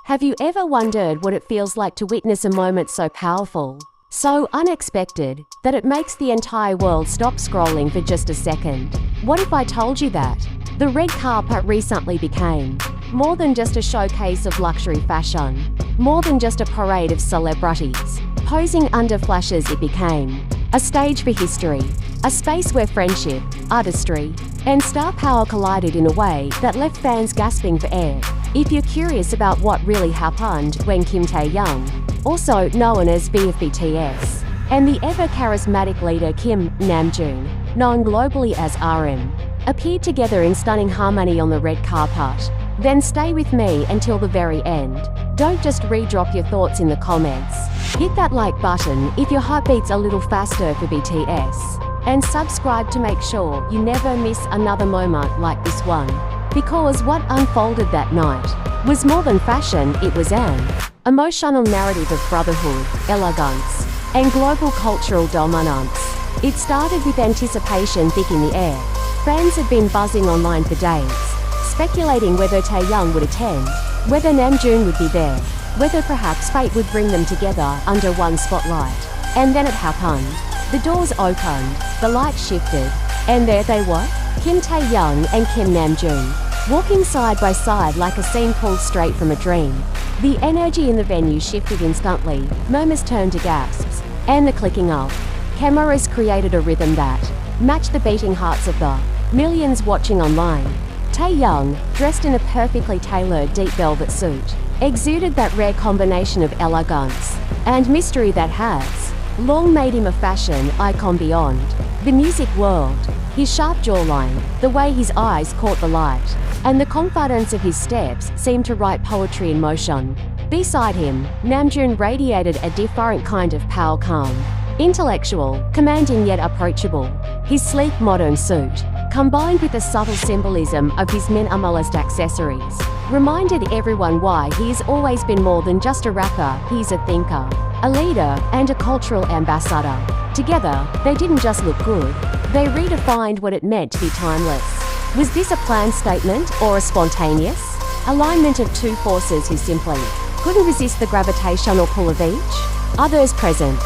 Have you ever wondered what it feels like to witness a moment so powerful, so unexpected, that it makes the entire world stop scrolling for just a second? What if I told you that the red carpet recently became more than just a showcase of luxury fashion, more than just a parade of celebrities posing under flashes? It became a stage for history, a space where friendship, artistry, and star power collided in a way that left fans gasping for air. If you're curious about what really happened when Kim Taehyung, also known as V of BTS, and the ever-charismatic leader Kim Namjoon, known globally as RM, appeared together in stunning harmony on the red carpet, then stay with me until the very end. Don't just re-drop your thoughts in the comments. Hit that like button if your heart beats a little faster for BTS, and subscribe to make sure you never miss another moment like this one. Because what unfolded that night was more than fashion, it was an emotional narrative of brotherhood, elegance, and global cultural dominance. It started with anticipation thick in the air. Fans had been buzzing online for days, speculating whether Taehyung would attend, whether Namjoon would be there, whether perhaps fate would bring them together under one spotlight. And then it happened. The doors opened, the lights shifted, and there they were, Kim Taehyung and Kim Namjoon, walking side by side like a scene pulled straight from a dream. The energy in the venue shifted instantly, murmurs turned to gasps, and the clicking of cameras created a rhythm that matched the beating hearts of the millions watching online. Taehyung, dressed in a perfectly tailored deep velvet suit, exuded that rare combination of elegance and mystery that has long made him a fashion icon beyond the music world. His sharp jawline, the way his eyes caught the light, and the confidence of his steps seemed to write poetry in motion. Beside him, Namjoon radiated a different kind of power, calm, intellectual, commanding yet approachable. His sleek modern suit, combined with the subtle symbolism of his minimalist accessories, reminded everyone why he has always been more than just a rapper. He's a thinker, a leader, and a cultural ambassador. Together, they didn't just look good, they redefined what it meant to be timeless. Was this a planned statement or a spontaneous alignment of two forces who simply couldn't resist the gravitational pull of each other's presence?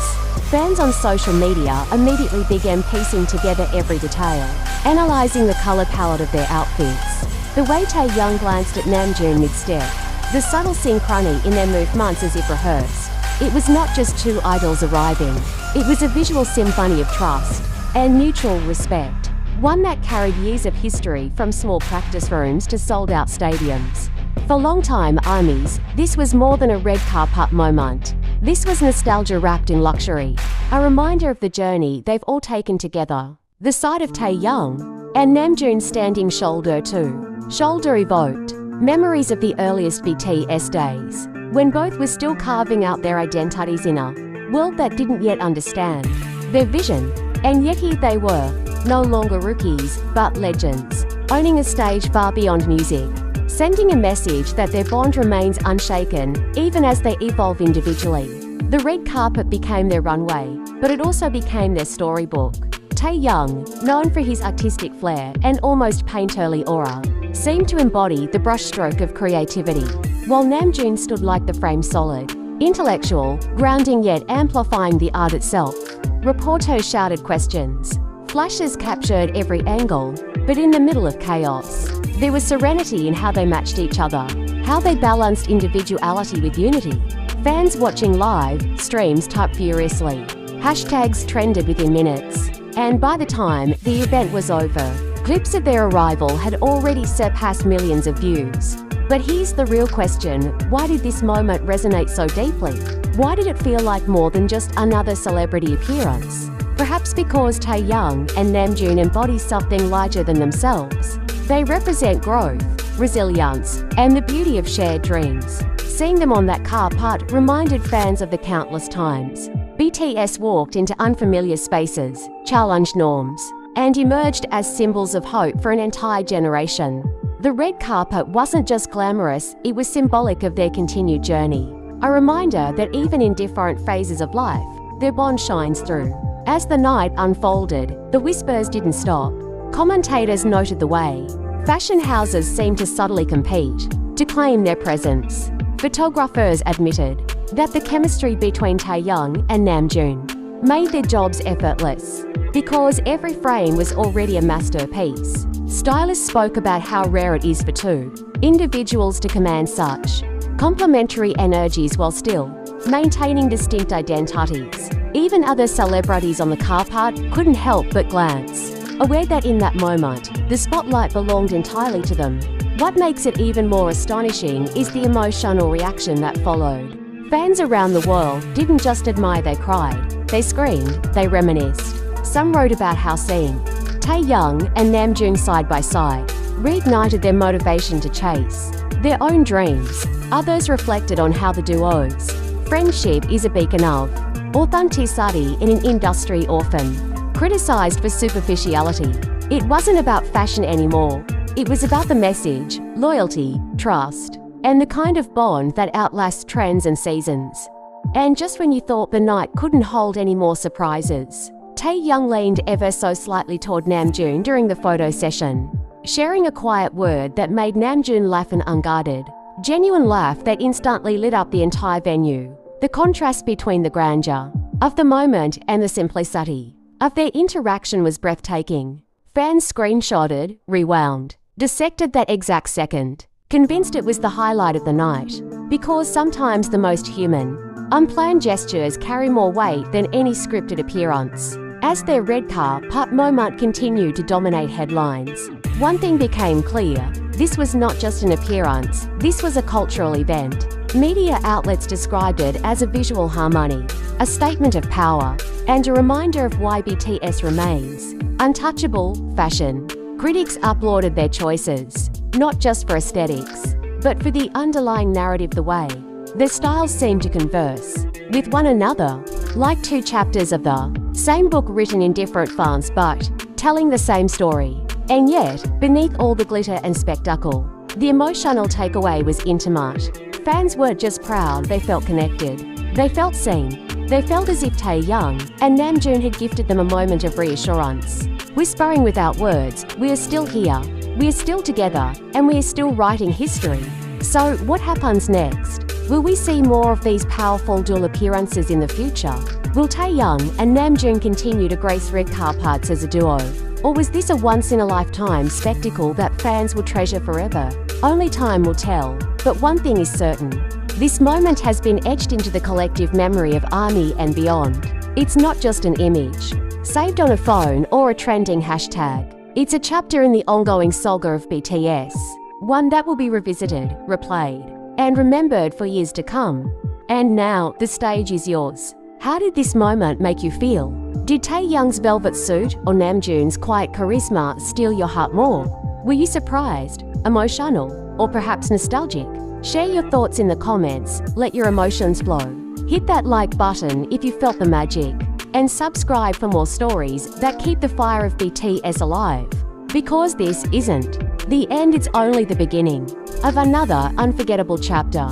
Fans on social media immediately began piecing together every detail, analyzing the color palette of their outfits, the way Taehyung glanced at Namjoon mid-step, the subtle synchrony in their movements as if rehearsed. It was not just two idols arriving, it was a visual symphony of trust and mutual respect, one that carried years of history from small practice rooms to sold-out stadiums. For longtime armies, this was more than a red carpet moment. This was nostalgia wrapped in luxury, a reminder of the journey they've all taken together. The sight of Taehyung and Namjoon standing shoulder to shoulder evoked memories of the earliest BTS days, when both were still carving out their identities in a world that didn't yet understand their vision. And yet here they were, no longer rookies, but legends, owning a stage far beyond music, sending a message that their bond remains unshaken, even as they evolve individually. The red carpet became their runway, but it also became their storybook. Taehyung, known for his artistic flair and almost painterly aura, seemed to embody the brushstroke of creativity, while Namjoon stood like the frame, solid, intellectual, grounding yet amplifying the art itself. Reporters shouted questions. Flashes captured every angle, but in the middle of chaos, there was serenity in how they matched each other, how they balanced individuality with unity. Fans watching live streams typed furiously. Hashtags trended within minutes, and by the time the event was over, clips of their arrival had already surpassed millions of views. But here's the real question: why did this moment resonate so deeply? Why did it feel like more than just another celebrity appearance? Perhaps because Taehyung and Namjoon embody something larger than themselves. They represent growth, resilience, and the beauty of shared dreams. Seeing them on that carpet reminded fans of the countless times BTS walked into unfamiliar spaces, challenged norms, and emerged as symbols of hope for an entire generation. The red carpet wasn't just glamorous, it was symbolic of their continued journey. A reminder that even in different phases of life, their bond shines through. As the night unfolded, the whispers didn't stop. Commentators noted the way fashion houses seemed to subtly compete to claim their presence. Photographers admitted that the chemistry between Taehyung and Namjoon made their jobs effortless because every frame was already a masterpiece. Stylists spoke about how rare it is for two individuals to command such complementary energies while still maintaining distinct identities. Even other celebrities on the car part couldn't help but glance, aware that in that moment, the spotlight belonged entirely to them. What makes it even more astonishing is the emotional reaction that followed. Fans around the world didn't just admire, they cried, they screamed, they reminisced. Some wrote about how seeing Taehyung and Namjoon side by side reignited their motivation to chase their own dreams. Others reflected on how the duo's friendship is a beacon of authenticity in an industry often criticized for superficiality. It wasn't about fashion anymore. It was about the message, loyalty, trust, and the kind of bond that outlasts trends and seasons. And just when you thought the night couldn't hold any more surprises, Taehyung leaned ever so slightly toward Namjoon during the photo session, sharing a quiet word that made Namjoon laugh, an unguarded, genuine laugh that instantly lit up the entire venue. The contrast between the grandeur of the moment and the simplicity of their interaction was breathtaking. Fans screenshotted, rewound, dissected that exact second, convinced it was the highlight of the night, because sometimes the most human, unplanned gestures carry more weight than any scripted appearance. As their red carpet moment continued to dominate headlines, one thing became clear: this was not just an appearance, this was a cultural event. Media outlets described it as a visual harmony, a statement of power, and a reminder of why BTS remains untouchable. Fashion critics applauded their choices, not just for aesthetics, but for the underlying narrative, the way their styles seemed to converse with one another, like two chapters of the same book written in different fonts but telling the same story. And yet, beneath all the glitter and spectacle, the emotional takeaway was intimate. Fans weren't just proud, they felt connected. They felt seen. They felt as if Taehyung and Namjoon had gifted them a moment of reassurance, whispering without words, "We are still here, we are still together, and we are still writing history." So, what happens next? Will we see more of these powerful dual appearances in the future? Will Taehyung and Namjoon continue to grace red carpets as a duo? Or was this a once-in-a-lifetime spectacle that fans will treasure forever? Only time will tell, but one thing is certain. This moment has been etched into the collective memory of ARMY and beyond. It's not just an image, saved on a phone or a trending hashtag. It's a chapter in the ongoing saga of BTS, one that will be revisited, replayed, and remembered for years to come. And now, the stage is yours. How did this moment make you feel? Did Taehyung's velvet suit or Namjoon's quiet charisma steal your heart more? Were you surprised, emotional, or perhaps nostalgic? Share your thoughts in the comments, let your emotions flow. Hit that like button if you felt the magic, and subscribe for more stories that keep the fire of BTS alive. Because this isn't the end, it's only the beginning of another unforgettable chapter.